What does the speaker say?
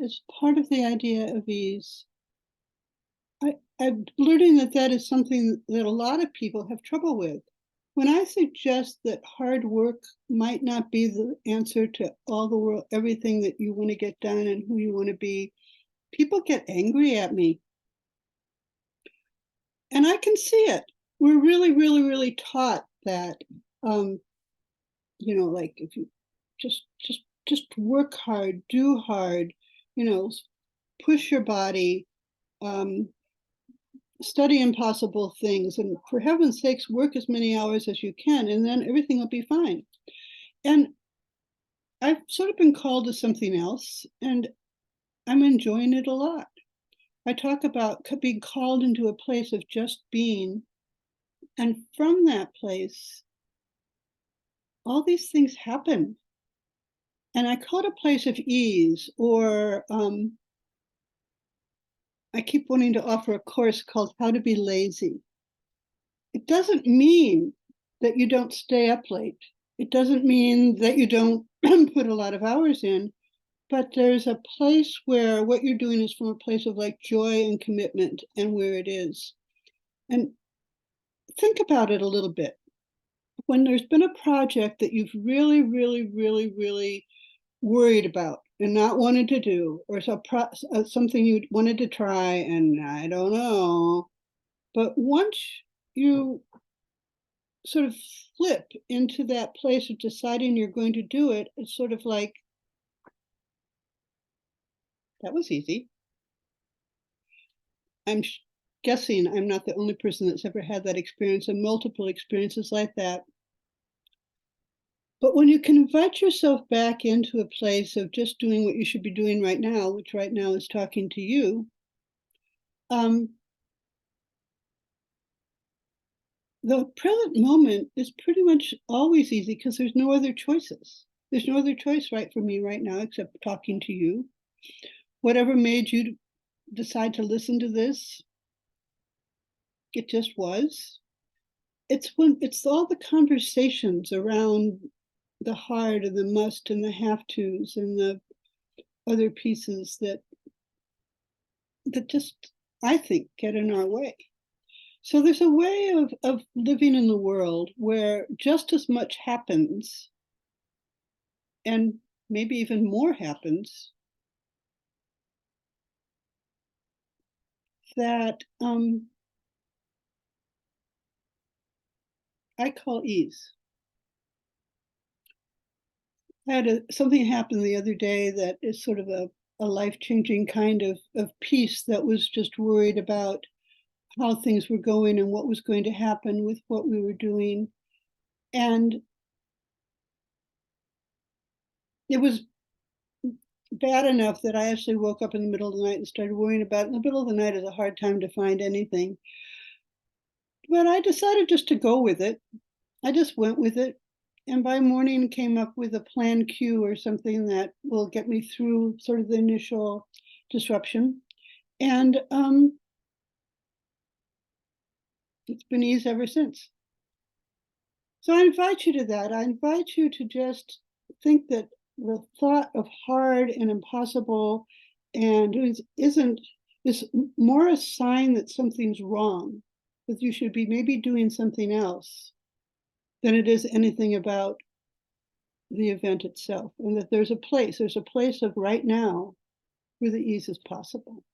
as part of the idea of ease. I'm learning that that is something that a lot of people have trouble with. When I suggest that hard work might not be the answer to all the world, everything that you want to get done and who you want to be, people get angry at me. And I can see it. We're really, really, really taught that, um, like if you just work hard, do hard, you know, push your body, um, study impossible things, and for heaven's sakes, work as many hours as you can, and then everything will be fine. And I've sort of been called to something else, and I'm enjoying it a lot. I talk about being called into a place of just being, and from that place, all these things happen. And I call it a place of ease, or I keep wanting to offer a course called How to Be Lazy. It doesn't mean that you don't stay up late. It doesn't mean that you don't put a lot of hours in, but there's a place where what you're doing is from a place of like joy and commitment and where it is. And think about it a little bit. When there's been a project that you've really, really, really, really worried about and not wanted to do, or something you wanted to try and I don't know, but once you sort of flip into that place of deciding you're going to do it, it's sort of like, that was easy. I'm guessing I'm not the only person that's ever had that experience, and multiple experiences like that. But when you can invite yourself back into a place of just doing what you should be doing right now, which right now is talking to you, um, the present moment is pretty much always easy because there's no other choices. There's no other choice right for me right now except talking to you. Whatever made you decide to listen to this, it just was. It's all the conversations around the hard and the must and the have tos and the other pieces that just, I think, get in our way. So there's a way of living in the world where just as much happens and maybe even more happens that I call ease. I had something happen the other day that is sort of a life-changing kind of peace that was just worried about how things were going and what was going to happen with what we were doing. And it was bad enough that I actually woke up in the middle of the night and started worrying about it. In the middle of the night is a hard time to find anything. But I decided just to go with it. I just went with it. And by morning came up with a plan Q or something that will get me through sort of the initial disruption. And it's been ease ever since. So I invite you to that. I invite you to just think that the thought of hard and impossible and is more a sign that something's wrong, that you should be maybe doing something else than it is anything about the event itself. And that there's a place of right now where the ease is possible.